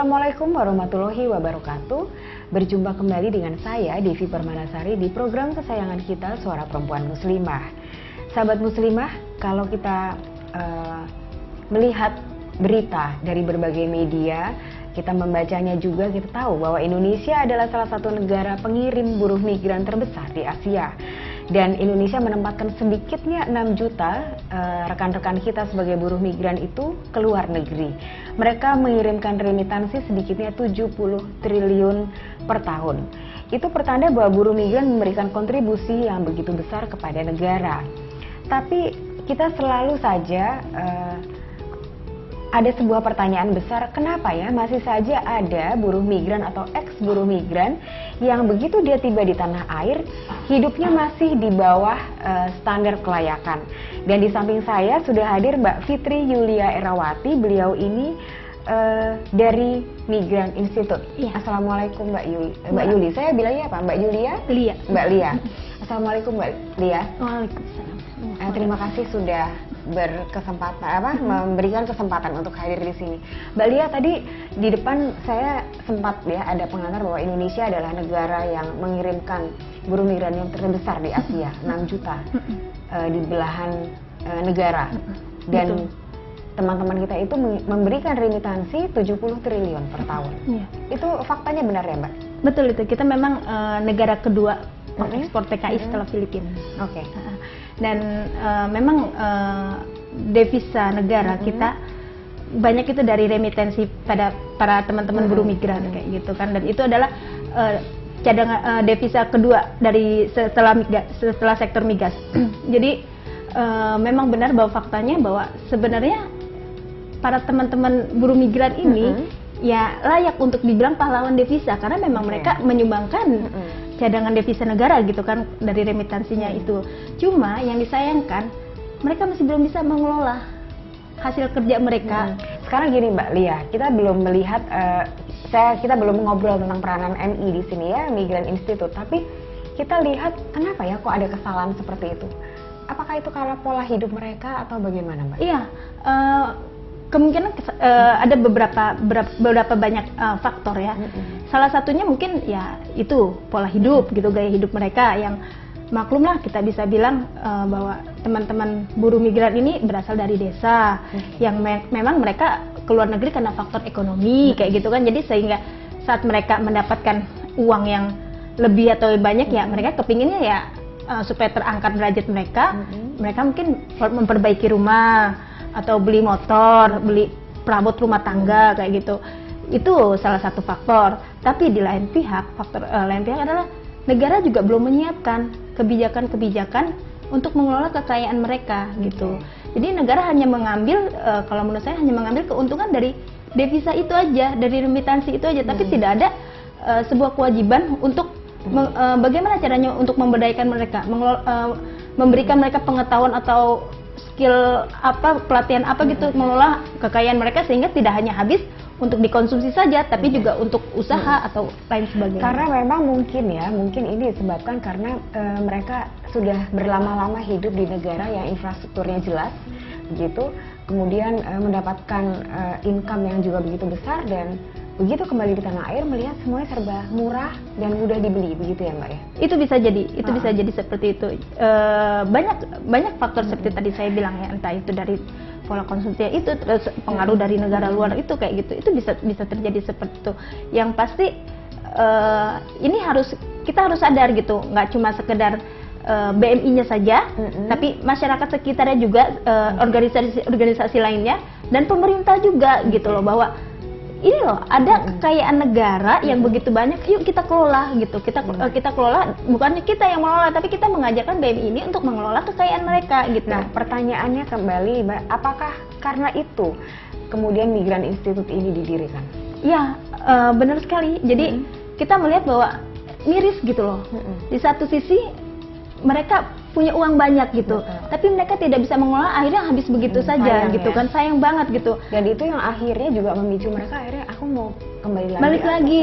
Assalamualaikum warahmatullahi wabarakatuh. Berjumpa kembali dengan saya Devi Permanasari di program kesayangan kita Suara Perempuan Muslimah. Sahabat muslimah, kalau kita melihat berita dari berbagai media, kita membacanya juga, kita tahu bahwa Indonesia adalah salah satu negara pengirim buruh migran terbesar di Asia. Dan Indonesia menempatkan sedikitnya 6 juta rekan-rekan kita sebagai buruh migran itu ke luar negeri. Mereka mengirimkan remitansi sedikitnya 70 triliun per tahun. Itu pertanda bahwa buruh migran memberikan kontribusi yang begitu besar kepada negara. Tapi kita selalu saja ada sebuah pertanyaan besar, kenapa ya masih saja ada buruh migran atau ex-buruh migran yang begitu dia tiba di tanah air, hidupnya masih di bawah standar kelayakan. Dan di samping saya sudah hadir Mbak Fitri Yulia Erawati, beliau ini dari Migran Institute. Ya. Assalamualaikum Mbak Yuli. Saya bilangnya apa? Mbak Yulia? Lia. Mbak Lia. Assalamualaikum Mbak Lia. Waalaikumsalam. Terima kasih sudah memberikan kesempatan untuk hadir di sini. Mbak Lia, tadi di depan saya sempat ya ada pengantar bahwa Indonesia adalah negara yang mengirimkan buruh migran yang terbesar di Asia, 6 juta di belahan negara. Dan teman-teman kita itu memberikan remitansi 70 triliun per tahun. Ya. Itu faktanya benar ya Mbak? Betul itu. Kita memang negara kedua ekspor TKI setelah Filipina. Oke. Dan memang devisa negara kita banyak itu dari remitensi pada para teman-teman buruh migran kayak gitu kan. Dan itu adalah cadangan devisa kedua dari setelah sektor migas. Jadi memang benar bahwa faktanya bahwa sebenarnya para teman-teman buruh migran ini ya layak untuk dibilang pahlawan devisa karena memang mereka menyumbangkan cadangan devisa negara gitu kan dari remitansinya itu. Cuma yang disayangkan mereka masih belum bisa mengelola hasil kerja mereka. Sekarang gini Mbak Lia, kita belum melihat kita belum ngobrol tentang peranan MI di sini ya, Migran Institute, tapi kita lihat kenapa ya kok ada kesalahan seperti itu? Apakah itu karena pola hidup mereka atau bagaimana Mbak? Iya, kemungkinan ada beberapa banyak faktor ya. Salah satunya mungkin ya itu pola hidup gitu, gaya hidup mereka yang maklum lah kita bisa bilang bahwa teman-teman buruh migran ini berasal dari desa yang memang mereka keluar negeri karena faktor ekonomi kayak gitu kan. Jadi sehingga saat mereka mendapatkan uang yang lebih atau banyak ya mereka kepinginnya ya supaya terangkat derajat mereka, mereka mungkin memperbaiki rumah atau beli motor, beli perabot rumah tangga kayak gitu. Itu salah satu faktor. Tapi di lain pihak, faktor lain pihak adalah negara juga belum menyiapkan kebijakan-kebijakan untuk mengelola kekayaan mereka gitu. Jadi negara hanya mengambil, kalau menurut saya hanya mengambil keuntungan dari devisa itu aja, dari remitansi itu aja, tapi tidak ada sebuah kewajiban untuk bagaimana caranya untuk memberdayakan mereka, memberikan mereka pengetahuan atau skill apa, pelatihan apa gitu, mengelola kekayaan mereka sehingga tidak hanya habis untuk dikonsumsi saja, tapi juga untuk usaha atau lain sebagainya. Karena memang mungkin ini disebabkan karena mereka sudah berlama-lama hidup di negara yang infrastrukturnya jelas, begitu, kemudian mendapatkan income yang juga begitu besar dan begitu kembali di tanah air melihat semuanya serba murah dan mudah dibeli, begitu ya Mbak ya? Itu bisa jadi seperti itu. Banyak faktor seperti tadi saya bilang ya, entah itu dari pola konsumsi itu, terus pengaruh dari negara luar itu kayak gitu. Itu bisa terjadi seperti itu. Yang pasti ini kita harus sadar gitu, nggak cuma sekedar BMI-nya saja, tapi masyarakat sekitarnya juga, organisasi lainnya dan pemerintah juga gitu loh, bahwa ini loh ada kekayaan negara yang begitu banyak, yuk kita kelola gitu. Kita kelola, bukannya kita yang mengelola, tapi kita mengajarkan BMI ini untuk mengelola kekayaan mereka gitu. Nah, pertanyaannya kembali Mbak, apakah karena itu kemudian Migran Institute ini didirikan? Ya, benar sekali. Jadi kita melihat bahwa miris gitu loh. Di satu sisi mereka punya uang banyak gitu, tapi mereka tidak bisa mengelola, akhirnya habis begitu saja gitu kan, sayang banget gitu. Dan itu yang akhirnya juga memicu mereka akhirnya aku mau kembali lagi.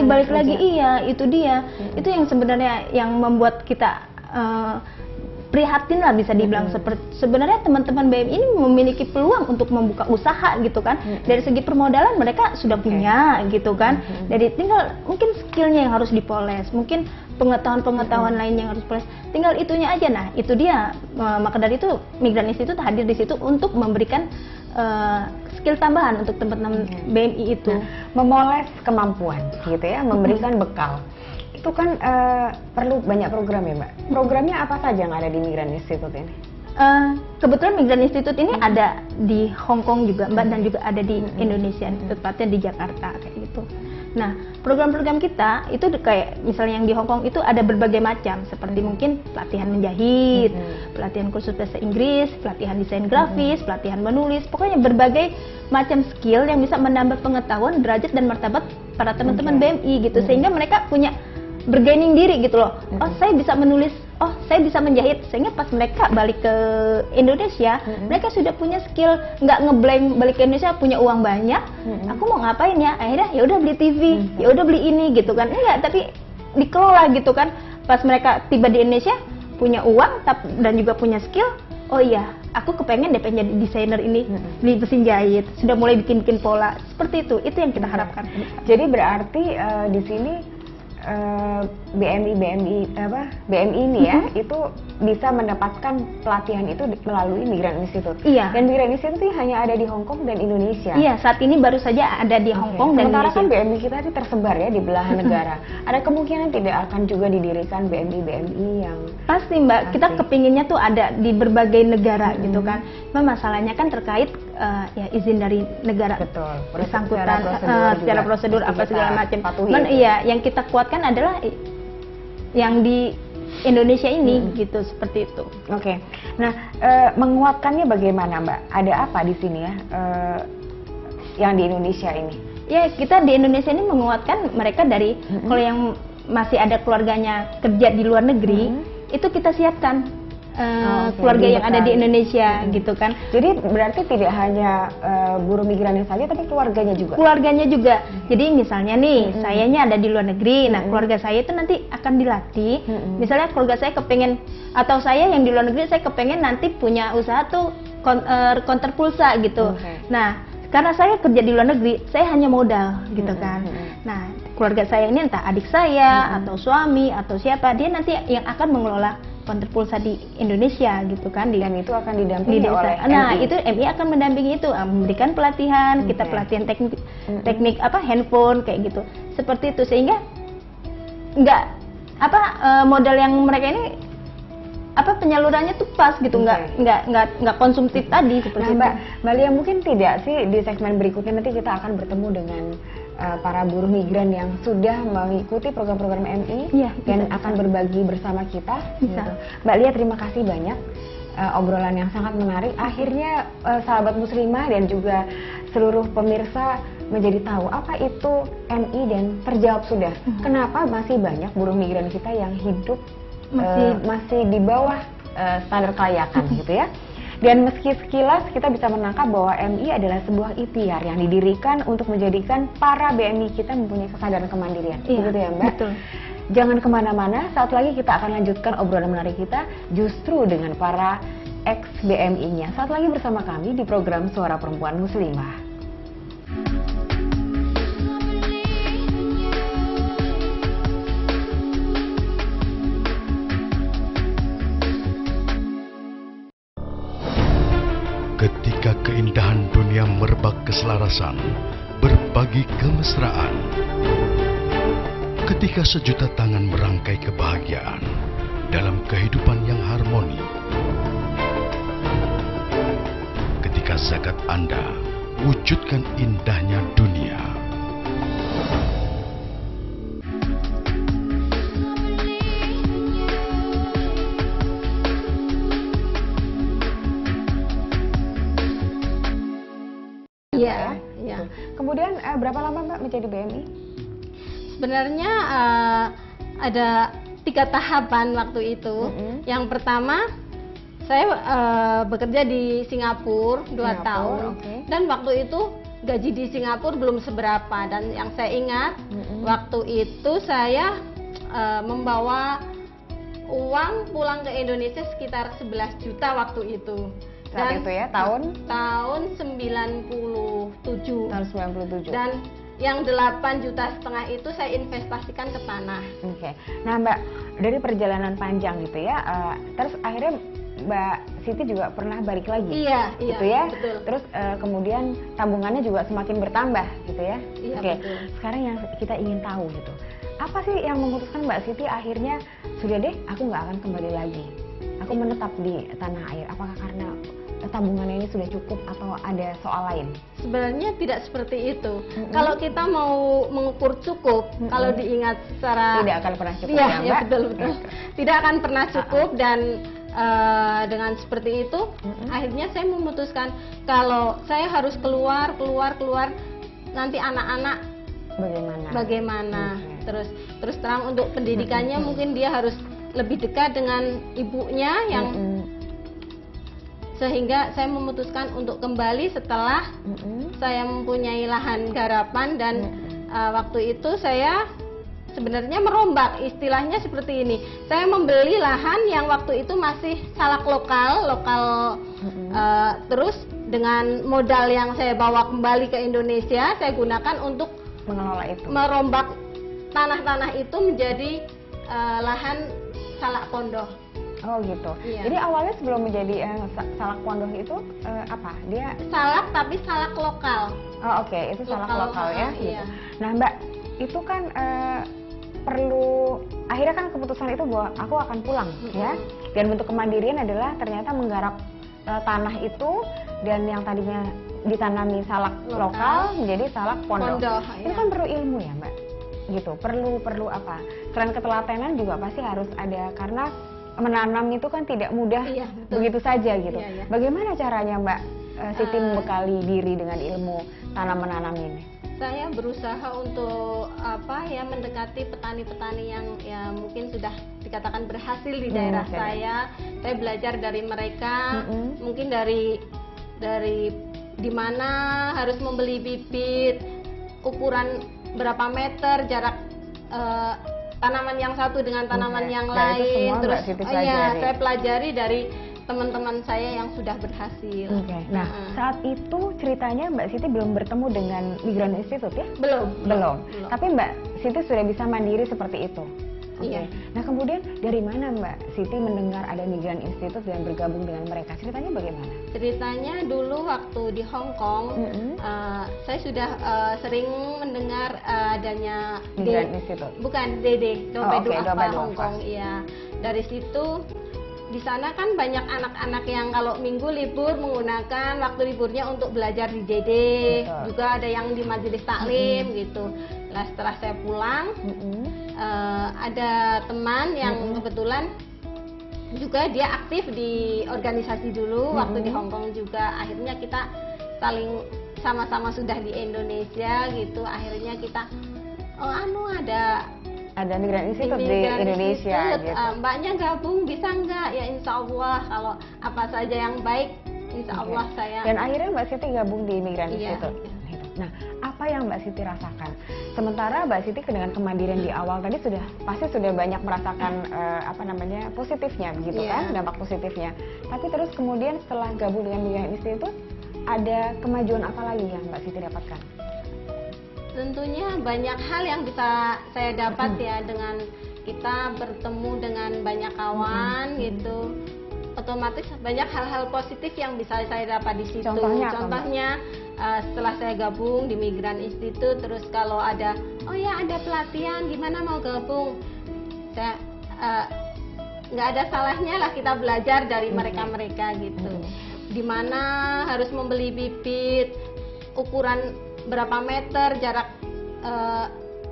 Balik lagi, iya itu dia. Itu yang sebenarnya yang membuat kita prihatin lah bisa dibilang. Sebenarnya teman-teman BMI ini memiliki peluang untuk membuka usaha gitu kan. Dari segi permodalan mereka sudah punya gitu kan. Jadi tinggal mungkin skillnya yang harus dipoles, mungkin pengetahuan-pengetahuan lain yang harus dipoles. Tinggal itunya aja. Nah itu dia, maka dari itu Migran Institute hadir di situ untuk memberikan skill tambahan untuk teman-teman BMI itu. Memoles kemampuan gitu ya, memberikan bekal. Itu kan perlu banyak program ya Mbak. Programnya apa saja yang ada di Migran Institute ini? Kebetulan Migran Institute ini ada di Hong Kong juga Mbak, dan juga ada di Indonesia, tepatnya di Jakarta kayak gitu. Nah, program-program kita itu kayak misalnya yang di Hong Kong itu ada berbagai macam, seperti mungkin pelatihan menjahit, pelatihan kursus bahasa Inggris, pelatihan desain grafis, pelatihan menulis, pokoknya berbagai macam skill yang bisa menambah pengetahuan, derajat dan martabat para teman-teman BMI gitu, sehingga mereka punya bergaining diri gitu loh. Oh saya bisa menulis, oh saya bisa menjahit, sehingga pas mereka balik ke Indonesia mereka sudah punya skill, nggak ngeblank balik ke Indonesia punya uang banyak, aku mau ngapain ya, akhirnya ya udah beli TV, ya udah beli ini gitu kan, enggak, tapi dikelola gitu kan. Pas mereka tiba di Indonesia punya uang dan juga punya skill, oh iya aku kepengen deh pengen jadi desainer ini, beli mesin jahit, sudah mulai bikin pola seperti itu yang kita harapkan. Jadi berarti di sini BMI ini ya, itu bisa mendapatkan pelatihan itu melalui Migran Institute. Iya. Dan Migran Institute ini hanya ada di Hong Kong dan Indonesia. Iya, saat ini baru saja ada di Hong Kong dan sementara Indonesia. kan BMI kita ini tersebar ya di belahan negara. Ada kemungkinan tidak akan juga didirikan BMI yang pasti Mbak, kita kepinginnya tuh ada di berbagai negara gitu kan. Memang masalahnya kan terkait ya izin dari negara. Betul. Bersangkutan secara prosedur apa segala macam. Iya, yang kita kuatkan adalah yang di Indonesia ini gitu, seperti itu. Oke. Nah, menguatkannya bagaimana Mbak? Ada apa di sini ya yang di Indonesia ini? Ya, kita di Indonesia ini menguatkan mereka dari kalau yang masih ada keluarganya kerja di luar negeri, itu kita siapkan keluarga yang ada di Indonesia gitu kan. Jadi berarti tidak hanya buruh migrannya saja, tapi keluarganya juga. Keluarganya juga. Jadi misalnya nih, sayanya ada di luar negeri, nah keluarga saya itu nanti akan dilatih. Misalnya keluarga saya kepengen, atau saya yang di luar negeri saya kepengen nanti punya usaha tuh konter pulsa gitu. Nah, karena saya kerja di luar negeri, saya hanya modal gitu kan. Nah, keluarga saya ini entah adik saya atau suami atau siapa, dia nanti yang akan mengelola konter pulsa di Indonesia gitu kan. Dan itu akan didampingi oleh MI. Nah, itu MI akan mendampingi itu, memberikan pelatihan, kita pelatihan teknik apa handphone kayak gitu. Seperti itu, sehingga nggak modal yang mereka ini penyalurannya tuh pas gitu, nggak konsumtif tadi seperti itu. Mbak Lia, mungkin tidak sih di segmen berikutnya nanti kita akan bertemu dengan para buruh migran yang sudah mengikuti program-program MI dan akan berbagi bersama kita. Gitu. Mbak Lia, terima kasih banyak, obrolan yang sangat menarik. Akhirnya sahabat muslimah dan juga seluruh pemirsa menjadi tahu apa itu MI dan terjawab sudah. Kenapa masih banyak buruh migran kita yang hidup masih di bawah standar kelayakan gitu ya. Dan meski sekilas kita bisa menangkap bahwa MI adalah sebuah ikhtiar yang didirikan untuk menjadikan para BMI kita mempunyai kesadaran kemandirian. Begitu ya Mbak? Betul. Jangan kemana-mana, saat lagi kita akan lanjutkan obrolan menarik kita justru dengan para ex-BMI-nya. Saat lagi bersama kami di program Suara Perempuan Muslimah. Ketika keindahan dunia merebak keselarasan, berbagi kemesraan. Ketika sejuta tangan merangkai kebahagiaan dalam kehidupan yang harmoni. Ketika zakat Anda wujudkan indahnya dunia. Iya. Kemudian berapa lama Mbak menjadi BMI? Sebenarnya ada 3 tahapan waktu itu. Yang pertama, saya bekerja di Singapura 2 tahun. Dan waktu itu gaji di Singapura belum seberapa. Dan yang saya ingat, waktu itu saya membawa uang pulang ke Indonesia sekitar 11 juta waktu itu. Saat itu ya, tahun 97. tahun 97. Dan yang 8,5 juta itu saya investasikan ke tanah. Oke. Nah, Mbak, dari perjalanan panjang gitu ya, terus akhirnya Mbak Siti juga pernah balik lagi. Iya, gitu ya. betul. Terus kemudian tabungannya juga semakin bertambah gitu ya. Iya, Oke. betul. Sekarang yang kita ingin tahu gitu. Apa sih yang memutuskan Mbak Siti akhirnya sudah deh aku nggak akan kembali lagi. Aku menetap di tanah air. Apakah karena tabungannya ini sudah cukup atau ada soal lain? Sebenarnya tidak seperti itu. Kalau kita mau mengukur cukup, kalau diingat secara Tidak akan pernah cukup iya, ya, ya Mbak? betul. Tidak akan pernah cukup dan dengan seperti itu akhirnya saya memutuskan kalau saya harus keluar nanti anak-anak bagaimana. Terus terang untuk pendidikannya mungkin dia harus lebih dekat dengan ibunya yang sehingga saya memutuskan untuk kembali setelah saya mempunyai lahan garapan dan waktu itu saya sebenarnya merombak, istilahnya seperti ini. Saya membeli lahan yang waktu itu masih salak lokal, terus dengan modal yang saya bawa kembali ke Indonesia, saya gunakan untuk Mengelola itu. merombak tanah-tanah itu menjadi lahan salak pondoh. Oh gitu. Iya. Jadi awalnya sebelum menjadi salak pondoh itu apa? Dia Salak tapi salak lokal. Oh oke, itu salak lokal ya. Gitu. Iya. Nah Mbak, itu kan perlu akhirnya kan keputusan itu bahwa aku akan pulang ya. Dan bentuk kemandirian adalah ternyata menggarap tanah itu dan yang tadinya ditanami salak lokal menjadi salak pondoh. Itu Iya. kan perlu ilmu ya Mbak. Gitu. Perlu apa? Selain ketelatenan juga pasti harus ada karena menanam itu kan tidak mudah Iya, betul. begitu saja gitu. Iya. Bagaimana caranya Mbak Siti membekali diri dengan ilmu tanam menanam ini? Saya berusaha untuk mendekati petani-petani yang ya mungkin sudah dikatakan berhasil di daerah oke. saya. Saya belajar dari mereka, mungkin dari di mana harus membeli bibit, ukuran berapa meter, jarak tanaman yang satu dengan tanaman yang Nah, itu lain. semua Terus Mbak Siti pelajari. saya pelajari dari teman-teman saya yang sudah berhasil. Oke. Nah, saat itu ceritanya Mbak Siti belum bertemu dengan Migran Institute ya? Belum. Tapi Mbak Siti sudah bisa mandiri seperti itu. Oke. Iya. Nah, kemudian dari mana Mbak Siti mendengar ada Migran Institute dan bergabung dengan mereka? Ceritanya bagaimana? Ceritanya dulu waktu di Hong Kong, saya sudah sering mendengar adanya Migran Institute. bukan DD, Dompet oke, Duafa Dompet Hong Duafa. Kong. Iya. Dari situ di sana kan banyak anak-anak yang kalau minggu libur menggunakan waktu liburnya untuk belajar di DD. Betul. Juga ada yang di majelis taklim gitu. Nah, setelah saya pulang, ada teman yang kebetulan juga dia aktif di organisasi dulu waktu di Hong Kong juga. Akhirnya kita saling sama-sama sudah di Indonesia gitu. Akhirnya kita Ada Migran Institute di Migran Indonesia Institute, gitu. Mbaknya gabung bisa nggak? Ya insya Allah kalau apa saja yang baik, insya Allah saya. Dan akhirnya Mbak Siti gabung di Migran Iya. Institute. Gitu. Nah, apa yang Mbak Siti rasakan? Sementara Mbak Siti dengan kemandirian di awal tadi pasti sudah banyak merasakan positifnya begitu Iya. kan, dampak positifnya. Tapi terus kemudian setelah gabung dengan Migran Institute, ada kemajuan apa lagi yang Mbak Siti dapatkan? Tentunya banyak hal yang bisa saya dapat ya dengan kita bertemu dengan banyak kawan gitu. Otomatis banyak hal-hal positif yang bisa saya dapat di situ. Contohnya apa, Mbak? Contohnya setelah saya gabung di Migran Institute, terus kalau ada ada pelatihan, gimana mau gabung? Saya nggak ada salahnya lah kita belajar dari mereka-mereka gitu. Dimana harus membeli bibit, ukuran berapa meter, jarak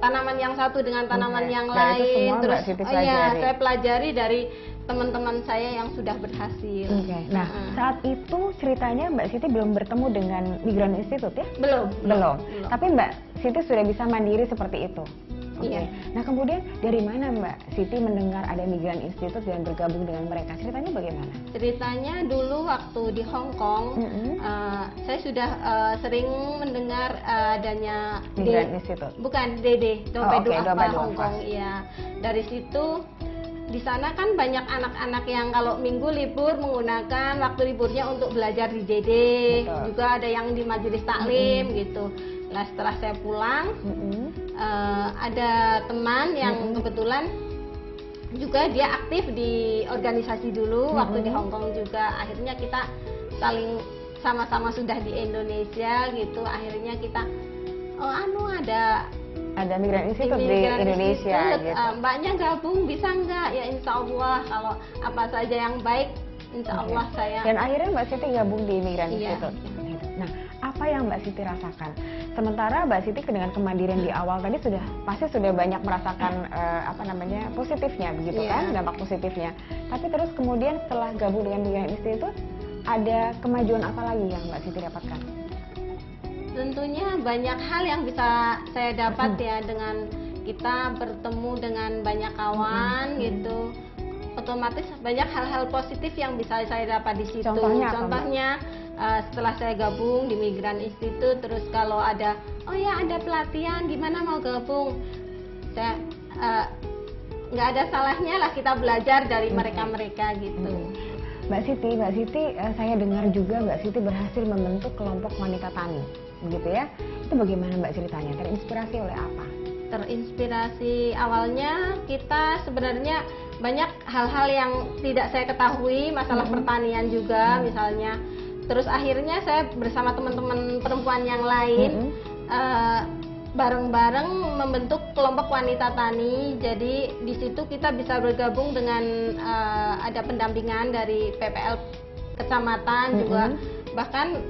tanaman yang satu dengan tanaman yang Nah, itu lain. semua Mbak Terus Siti pelajari. saya pelajari dari teman-teman saya yang sudah berhasil. Oke. Nah, saat itu ceritanya Mbak Siti belum bertemu dengan Migran Institute ya? Belum. Tapi Mbak Siti sudah bisa mandiri seperti itu. Oke. Iya. Nah, kemudian dari mana Mbak Siti mendengar ada Migran Institute dan bergabung dengan mereka? Ceritanya bagaimana? Ceritanya dulu waktu di Hong Kong, saya sudah sering mendengar adanya Migran Institute. bukan DD, Dompet oke, Duafa Dompet Hong Duafa. Kong. Iya. Dari situ di sana kan banyak anak-anak yang kalau minggu libur menggunakan waktu liburnya untuk belajar di JD. Betul. Juga ada yang di majelis taklim gitu. Nah setelah saya pulang, ada teman yang kebetulan juga dia aktif di organisasi dulu waktu di Hong Kong juga. Akhirnya kita saling sama-sama sudah di Indonesia gitu. Akhirnya kita ada Migran Institute di Indonesia gitu. Mbaknya gabung bisa nggak? Ya insya Allah kalau apa saja yang baik insya Allah saya. Dan akhirnya Mbak Siti gabung di Migran Iya. Institute. Nah, apa yang Mbak Siti rasakan? Sementara Mbak Siti dengan kemandirian di awal tadi pasti sudah banyak merasakan positifnya begitu kan, dampak positifnya. Tapi terus kemudian setelah gabung dengan Migran Institute, ada kemajuan apa lagi yang Mbak Siti dapatkan? Tentunya banyak hal yang bisa saya dapat ya dengan kita bertemu dengan banyak kawan gitu. Otomatis banyak hal-hal positif yang bisa saya dapat di situ. Contohnya setelah saya gabung di Migran Institute, terus kalau ada ada pelatihan, gimana mau gabung? Saya nggak ada salahnya lah kita belajar dari mereka-mereka gitu. Mbak Siti, saya dengar juga Mbak Siti berhasil membentuk kelompok wanita tani, begitu ya? Itu bagaimana Mbak ceritanya? Terinspirasi oleh apa? Terinspirasi awalnya kita sebenarnya banyak hal-hal yang tidak saya ketahui, masalah pertanian juga misalnya. Terus akhirnya saya bersama teman-teman perempuan yang lain bareng-bareng membentuk kelompok wanita tani. Jadi di situ kita bisa bergabung dengan ada pendampingan dari PPL kecamatan juga, bahkan